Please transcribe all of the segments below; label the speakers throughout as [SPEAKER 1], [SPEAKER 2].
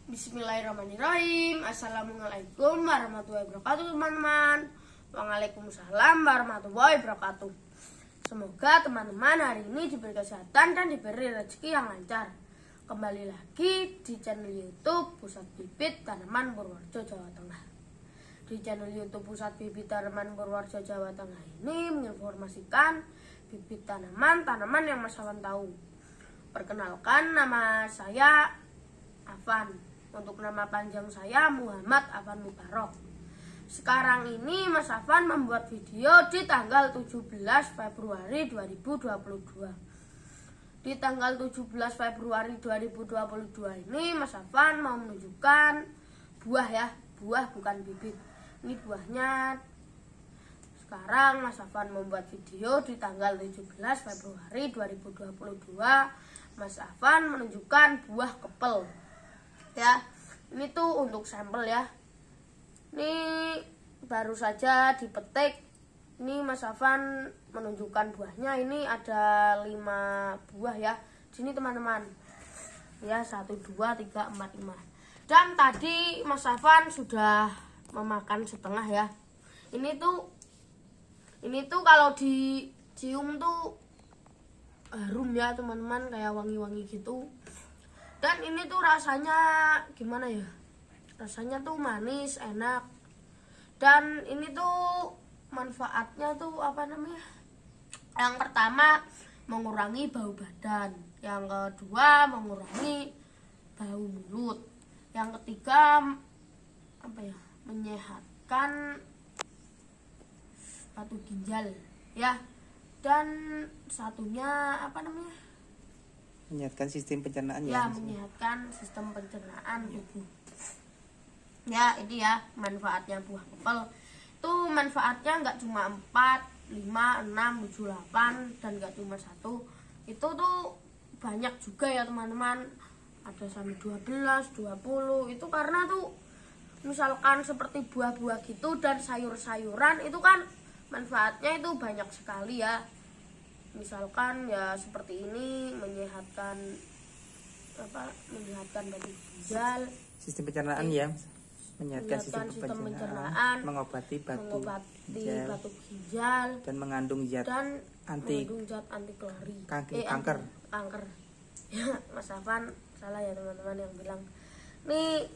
[SPEAKER 1] Bismillahirrahmanirrahim. Assalamualaikum warahmatullahi wabarakatuh teman-teman. Waalaikumsalam warahmatullahi wabarakatuh. Semoga teman-teman hari ini diberi kesehatan dan diberi rezeki yang lancar. Kembali lagi di channel YouTube Pusat Bibit Tanaman Purworejo, Jawa Tengah. Di channel YouTube Pusat Bibit Tanaman Purworejo, Jawa Tengah ini menginformasikan bibit tanaman yang Mas Afan tahu. Perkenalkan, nama saya Afan. Untuk nama panjang saya Muhammad Afan Mubarok. Sekarang ini Mas Afan membuat video di tanggal 17 Februari 2022. Di tanggal 17 Februari 2022 ini Mas Afan mau menunjukkan buah ya, buah bukan bibit. Ini buahnya. Sekarang Mas Afan membuat video di tanggal 17 Februari 2022. Mas Afan menunjukkan buah kepel. Ya, ini tuh untuk sampel ya. Ini baru saja dipetik. Ini Mas Afan menunjukkan buahnya. Ini ada 5 buah ya. Sini teman-teman. Ya, 1, 2, 3, 4, 5. Dan tadi Mas Afan sudah memakan setengah ya. Ini tuh kalau dicium tuh harum ya teman-teman, kayak wangi-wangi gitu. Dan ini tuh rasanya gimana ya? Rasanya tuh manis, enak. Dan ini tuh manfaatnya tuh apa namanya? Yang pertama mengurangi bau badan. Yang kedua mengurangi bau mulut. Yang ketiga apa ya? Menyehatkan batu ginjal ya. Dan satunya apa namanya?
[SPEAKER 2] Menyehatkan sistem pencernaan
[SPEAKER 1] ya, menyehatkan sistem pencernaan tubuh. Ya, ini ya manfaatnya buah kepel. Itu manfaatnya nggak cuma 4, 5, 6, 7, 8 dan nggak cuma 1. Itu tuh banyak juga ya teman-teman. Ada sampai 12, 20. Itu karena tuh misalkan seperti buah-buah gitu dan sayur-sayuran itu kan manfaatnya itu banyak sekali ya. Misalkan ya seperti ini menyehatkan batu ginjal,
[SPEAKER 2] sistem pencernaan ya, menyehatkan sistem pencernaan, mengobati batu ginjal
[SPEAKER 1] dan mengandung zat anti
[SPEAKER 2] kanker.
[SPEAKER 1] Ya, Mas Afan salah ya teman-teman yang bilang. Nih,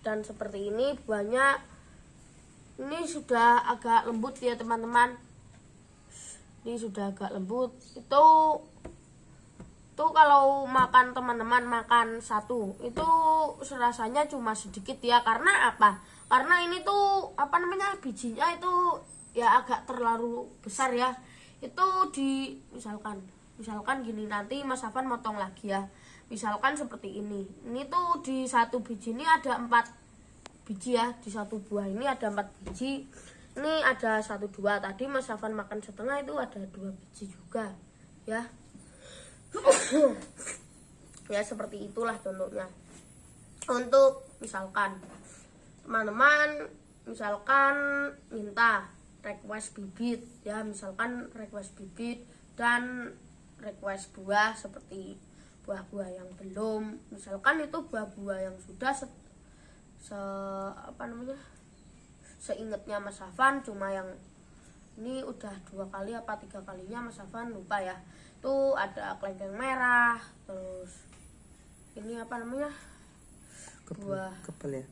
[SPEAKER 1] dan seperti ini buahnya ini sudah agak lembut ya teman-teman. Ini sudah agak lembut. Itu kalau makan teman-teman makan satu itu rasanya cuma sedikit ya. Karena apa? Karena ini tuh apa namanya, bijinya itu ya agak terlalu besar ya. Itu misalkan gini, nanti Mas Afan motong lagi ya. Misalkan seperti ini. Ini tuh di satu biji ini ada 4 biji ya. Di satu buah ini ada 4 biji. Ini ada 1, 2. Tadi Mas Afan makan setengah, itu ada 2 biji juga ya. Ya seperti itulah contohnya. Untuk misalkan teman-teman minta request bibit ya, misalkan request bibit dan request buah seperti buah-buah yang belum, misalkan itu buah-buah yang sudah seingatnya Mas Afan cuma yang ini udah 2 kali apa 3 kalinya Mas Afan lupa ya. Tuh ada kelengkeng merah, terus ini apa namanya, buah
[SPEAKER 2] kepel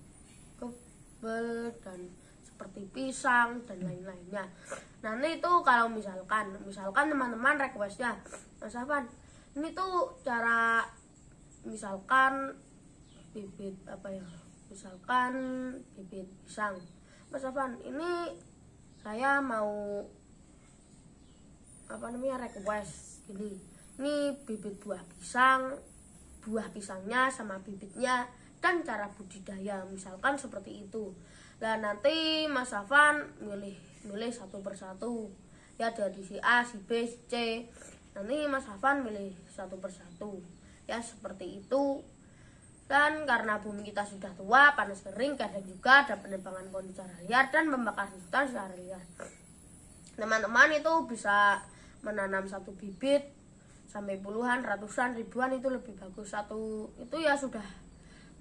[SPEAKER 1] dan seperti pisang dan lain-lainnya. Nanti itu kalau misalkan teman-teman requestnya Mas Afan, ini tuh cara misalkan bibit apa ya, misalkan bibit pisang. Mas Afan, ini saya mau request gini. Ini bibit buah pisangnya sama bibitnya dan cara budidaya, misalkan seperti itu. Dan nanti Mas Afan milih satu persatu ya, dari si A, si B, si C. Nanti Mas Afan milih satu persatu ya, seperti itu. Dan karena bumi kita sudah tua, panas kering, kadang juga ada penebangan pohon secara liar dan membakar hutan secara liar. Teman-teman itu bisa menanam satu bibit sampai puluhan, ratusan, ribuan, itu lebih bagus. Satu itu ya sudah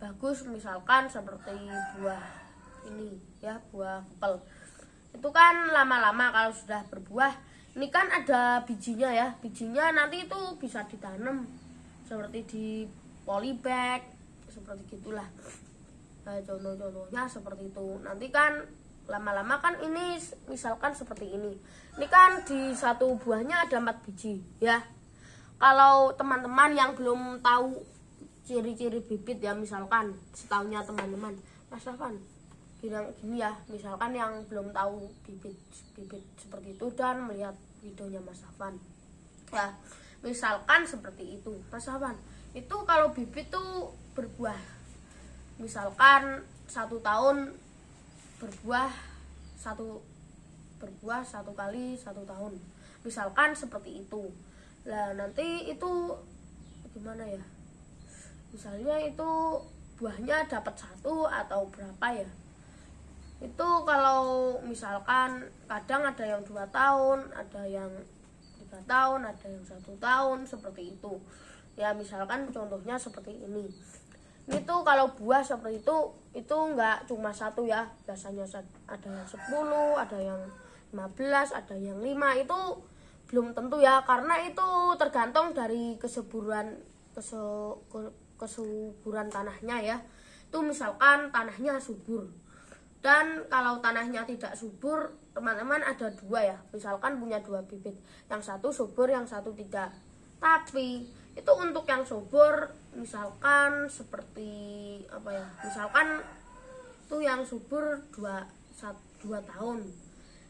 [SPEAKER 1] bagus, misalkan seperti buah ini ya, buah apel. Itu kan lama-lama kalau sudah berbuah, ini kan ada bijinya ya. Bijinya nanti itu bisa ditanam seperti di polybag, seperti gitulah. Nah, contoh-contohnya seperti itu. Nanti kan lama-lama kan ini misalkan seperti ini. Ini kan di satu buahnya ada 4 biji ya. Kalau teman-teman yang belum tahu ciri-ciri bibit ya, misalkan setahunya teman-teman, Mas Afan bilang gini ya, misalkan yang belum tahu bibit seperti itu dan melihat videonya Mas Afan ya, misalkan seperti itu Mas Afan, itu kalau bibit tuh berbuah, misalkan 1 tahun berbuah satu kali 1 tahun, misalkan seperti itu. Lah nanti itu gimana ya, misalnya itu buahnya dapat 1 atau berapa ya. Itu kalau misalkan kadang ada yang 2 tahun, ada yang 3 tahun, ada yang 1 tahun, seperti itu ya. Misalkan contohnya seperti ini. Ini tuh kalau buah seperti itu nggak cuma 1 ya, biasanya ada yang 10, ada yang 15, ada yang 5. Itu belum tentu ya, karena itu tergantung dari kesuburan tanahnya ya. Itu misalkan tanahnya subur, dan kalau tanahnya tidak subur, teman-teman ada 2 ya, misalkan punya 2 bibit, yang 1 subur, yang 1 tidak. Tapi itu untuk yang subur, misalkan seperti apa ya, misalkan itu yang subur 2 tahun.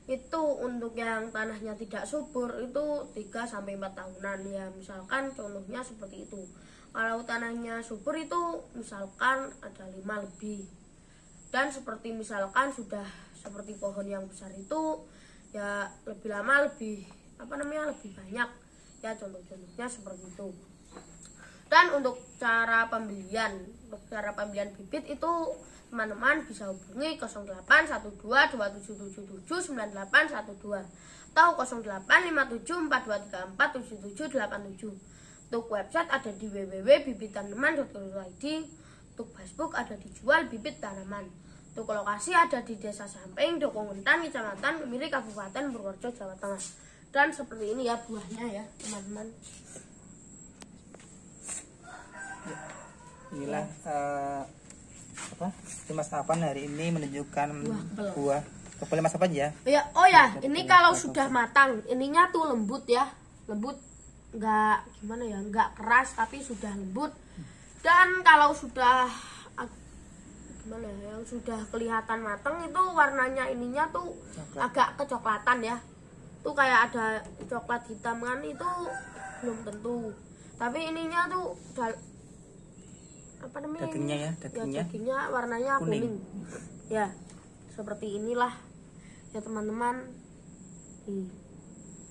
[SPEAKER 1] Itu untuk yang tanahnya tidak subur itu 3-4 tahunan ya, misalkan contohnya seperti itu. Kalau tanahnya subur itu misalkan ada 5 lebih. Dan seperti misalkan sudah seperti pohon yang besar itu ya, lebih lama lebih lebih banyak ya, contoh-contohnya seperti itu. Dan untuk cara pembelian bibit itu teman-teman bisa hubungi 081227779812 atau 085742347787. Untuk website ada di www.bibitanaman.co.id. Untuk Facebook ada dijual bibit tanaman. Untuk lokasi ada di Desa Samping, Dokongentan, Kecamatan Kemiri, Kabupaten Purworejo, Jawa Tengah. Dan seperti ini ya buahnya ya teman-teman.
[SPEAKER 2] Inilah Mas Afan hari ini menunjukkan buah kepala Mas Afan ya.
[SPEAKER 1] Oh ya, ini kalau sudah matang, ininya tuh lembut ya, lembut, nggak gimana ya, nggak keras tapi sudah lembut. Dan kalau sudah gimana ya, yang sudah kelihatan matang itu warnanya ininya tuh agak kecoklatan ya. Tuh kayak ada coklat hitam kan, itu belum tentu. Tapi ininya tuh
[SPEAKER 2] dagingnya
[SPEAKER 1] warnanya kuning. Ya, seperti inilah ya teman-teman.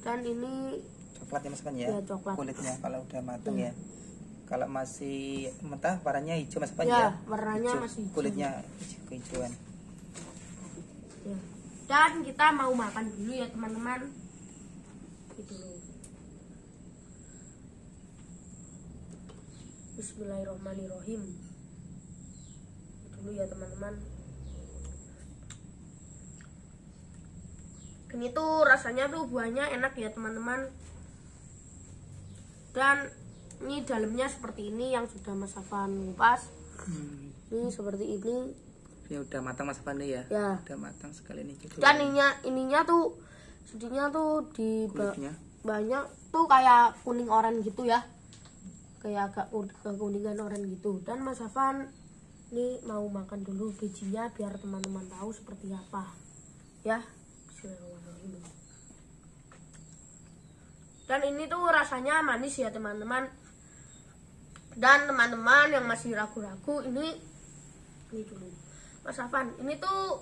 [SPEAKER 1] Dan ini
[SPEAKER 2] coklatnya Mas Afan ya,
[SPEAKER 1] coklat.
[SPEAKER 2] Kulitnya kalau udah matang ya. Kalau masih mentah warnanya hijau Mas Afan
[SPEAKER 1] ya. Warnanya hijau. Masih hijau.
[SPEAKER 2] Kulitnya kehijauan.
[SPEAKER 1] Ya. Dan kita mau makan dulu ya teman-teman. Itu. Bismillahirrahmanirrahim. Dulu ya teman-teman. Ini tuh rasanya tuh buahnya enak ya teman-teman. Dan ini dalamnya seperti ini yang sudah Mas Afan kupas. Ini seperti ini.
[SPEAKER 2] Ya udah matang Mas Afan ya.
[SPEAKER 1] Ya.
[SPEAKER 2] Udah matang sekali ini.
[SPEAKER 1] Dan ininya tuh sedihnya tuh di banyak tuh kayak kuning oranye gitu ya. Kayak agak kekuningan oranye gitu. Dan Mas Afan ini mau makan dulu bijinya biar teman-teman tahu seperti apa. Ya. Bismillahirrahmanirrahim. Dan ini tuh rasanya manis ya teman-teman. Dan teman-teman yang masih ragu-ragu, ini dulu Mas Afan, ini tuh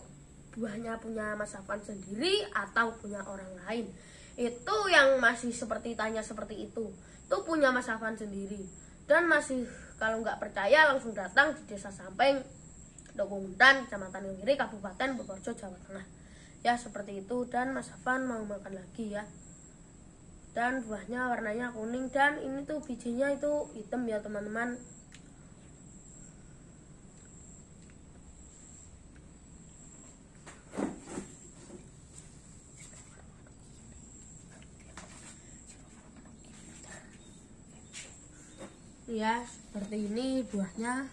[SPEAKER 1] buahnya punya Mas Afan sendiri atau punya orang lain? Itu yang masih seperti tanya seperti itu punya Mas Afan sendiri. Dan masih kalau nggak percaya langsung datang di Desa Samping, Dokongentan, Kecamatan Kemiri, Kabupaten Purworejo, Jawa Tengah. Ya seperti itu. Dan Mas Afan mau makan lagi ya. Dan buahnya warnanya kuning, dan ini tuh bijinya itu hitam ya teman-teman. Ya, seperti ini buahnya.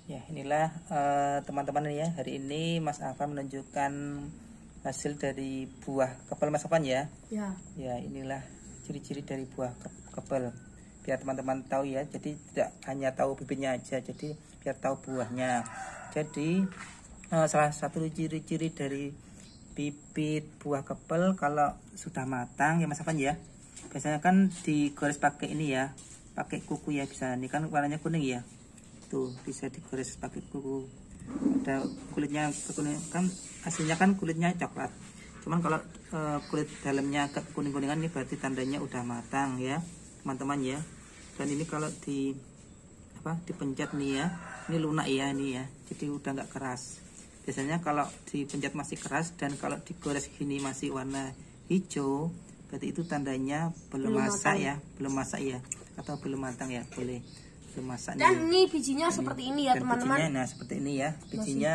[SPEAKER 2] Ya, inilah teman-teman ya. Hari ini Mas Afan menunjukkan hasil dari buah kepel Mas Afan ya.
[SPEAKER 1] Ya.
[SPEAKER 2] Ya, inilah ciri-ciri dari buah kepel. Biar teman-teman tahu ya. Jadi tidak hanya tahu bibitnya aja, jadi biar tahu buahnya. Jadi salah satu ciri-ciri dari bibit buah kepel kalau sudah matang ya Mas Afan ya. Biasanya kan digores pakai ini ya, pakai kuku ya bisa. Ini kan warnanya kuning ya. Tuh bisa digores pakai kuku. Ada kulitnya kuning kan, hasilnya kan kulitnya coklat. Cuman kalau kulit dalamnya agak kuning-kuningan ini berarti tandanya udah matang ya teman-teman ya. Dan ini kalau dipencet nih ya, ini lunak ya ini ya, jadi udah nggak keras. Biasanya kalau dipencet masih keras dan kalau digores gini masih warna hijau, berarti itu tandanya belum masak ya, belum masak ya, atau belum matang ya, boleh belum masak.
[SPEAKER 1] Dan ini bijinya seperti ini ya teman-teman.
[SPEAKER 2] Bijinya, nah seperti ini ya, bijinya.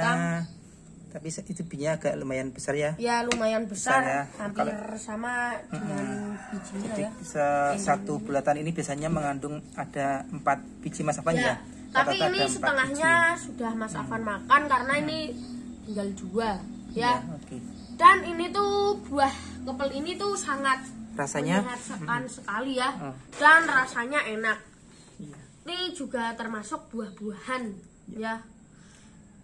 [SPEAKER 2] Tapi itu bijinya agak lumayan besar ya.
[SPEAKER 1] Ya lumayan besar
[SPEAKER 2] ya.
[SPEAKER 1] Hampir sama dengan bijinya.
[SPEAKER 2] Jadi
[SPEAKER 1] ya.
[SPEAKER 2] Bisa satu bulatan ini biasanya mengandung ada 4 biji Mas Afan ya.
[SPEAKER 1] Tapi ini setengahnya sudah Mas Afan makan karena ini tinggal 2 ya.
[SPEAKER 2] Okay.
[SPEAKER 1] Dan ini tuh buah kepel ini tuh sangat
[SPEAKER 2] rasanya
[SPEAKER 1] menyehatkan sekali ya. Dan rasanya enak.
[SPEAKER 2] Iya.
[SPEAKER 1] Ini juga termasuk buah-buahan ya.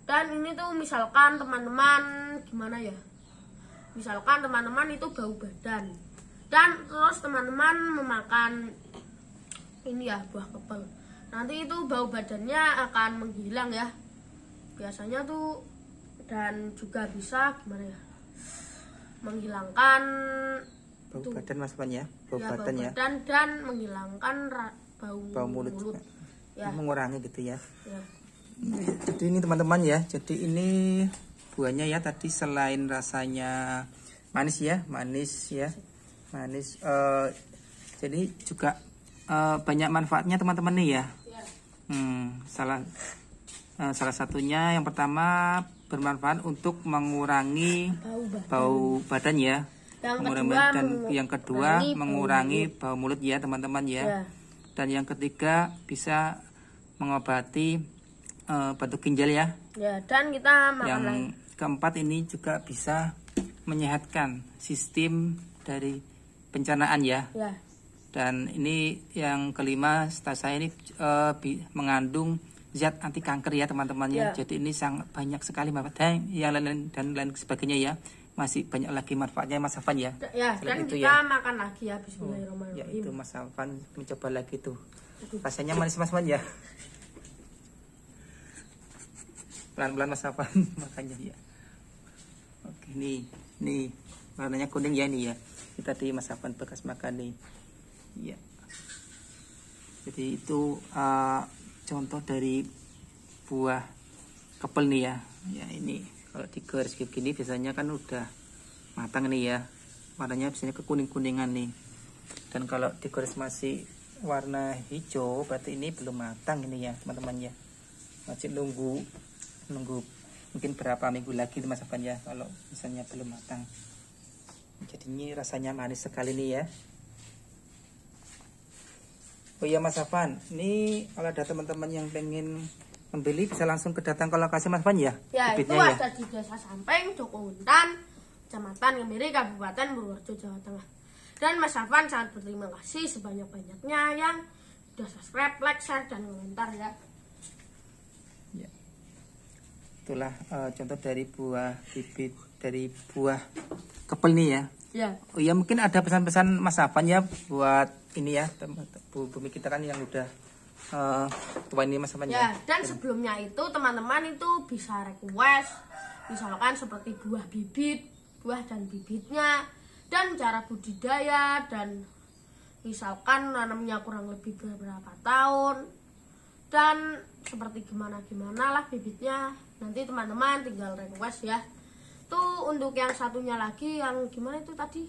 [SPEAKER 1] Dan ini tuh misalkan teman-teman gimana ya? Misalkan teman-teman itu bau badan. Dan terus teman-teman memakan ini ya buah kepel. Nanti itu bau badannya akan menghilang ya. Biasanya tuh dan juga bisa gimana ya? Menghilangkan
[SPEAKER 2] bau badan Mas Afan ya. Bau
[SPEAKER 1] ya,
[SPEAKER 2] badan ya.
[SPEAKER 1] Dan menghilangkan bau
[SPEAKER 2] mulut.
[SPEAKER 1] Ya.
[SPEAKER 2] Mengurangi gitu ya.
[SPEAKER 1] Ya.
[SPEAKER 2] Jadi ini teman-teman ya, jadi ini buahnya ya tadi selain rasanya manis ya, manis. Jadi juga banyak manfaatnya teman-teman nih ya. Salah satunya yang pertama bermanfaat untuk mengurangi bau badan ya. Yang kedua mengurangi bau mulut ya teman-teman ya. Dan yang ketiga bisa mengobati batu ginjal ya.
[SPEAKER 1] Ya, dan kita makan
[SPEAKER 2] yang
[SPEAKER 1] lagi.
[SPEAKER 2] Keempat ini juga bisa menyehatkan sistem dari pencernaan ya.
[SPEAKER 1] Ya.
[SPEAKER 2] Dan ini yang kelima, setahu saya ini mengandung zat anti kanker ya teman-teman ya. Jadi ini sangat banyak sekali manfaatnya, yang lain sebagainya ya. Masih banyak lagi manfaatnya Mas Afan ya.
[SPEAKER 1] Ya, dan kita makan lagi ya, bismillahirrahmanirrahim.
[SPEAKER 2] Ya itu Mas Afan mencoba lagi tuh. Rasanya manis Mas Afan ya. Pelan-pelan Mas Afan makanya ya. Oke, nih warnanya kuning ya nih ya. Ini tadi Mas Afan bekas makan nih. Ya. Jadi itu contoh dari buah kepel nih ya. Ya ini kalau digores kayak gini biasanya kan udah matang nih ya. Warnanya biasanya kekuning-kuningan nih. Dan kalau digores masih warna hijau berarti ini belum matang ini ya teman-teman ya. Masih nunggu mungkin berapa minggu lagi Mas Afan ya kalau misalnya belum matang. Jadi ini rasanya manis sekali nih ya. Oh iya Mas Afan, ini kalau ada teman-teman yang pengen membeli bisa langsung datang ke lokasi Mas Afan ya?
[SPEAKER 1] Ya, itu ada di Desa Sampeng, Joko Untan, Kecamatan Kemiri, Kabupaten Purworejo, Jawa Tengah. Dan Mas Afan sangat berterima kasih sebanyak-banyaknya yang sudah subscribe, like, share, dan komentar ya. Itulah
[SPEAKER 2] contoh dari bibit dari buah kepel nih ya.
[SPEAKER 1] Ya.
[SPEAKER 2] Oh ya mungkin ada pesan-pesan Mas Afan ya buat ini ya bumi kita kan yang udah tua ini Mas Afan ya.
[SPEAKER 1] Dan sebelumnya itu teman-teman itu bisa request misalkan seperti buah dan bibitnya dan cara budidaya dan misalkan nanamnya kurang lebih beberapa tahun dan seperti gimana lah bibitnya. Nanti teman-teman tinggal request ya. Tuh untuk yang satunya lagi yang gimana itu tadi?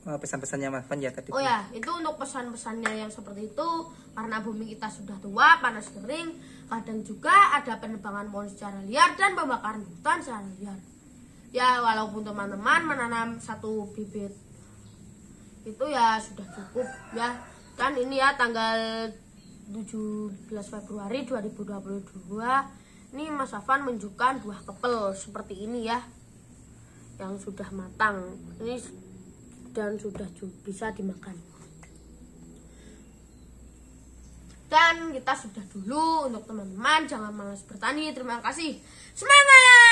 [SPEAKER 2] Pesan-pesannya Mas Afan ya tadi.
[SPEAKER 1] Oh ya, itu untuk pesan-pesannya yang seperti itu karena bumi kita sudah tua, panas kering, kadang juga ada penebangan pohon secara liar dan pembakaran hutan secara liar. Ya walaupun teman-teman menanam satu bibit itu ya sudah cukup ya. Dan ini ya tanggal 17 Februari 2022. Ini Mas Afan menunjukkan buah kepel seperti ini ya, yang sudah matang ini dan sudah bisa dimakan. Dan kita sudah dulu. Untuk teman-teman, jangan malas bertani. Terima kasih. Semangat!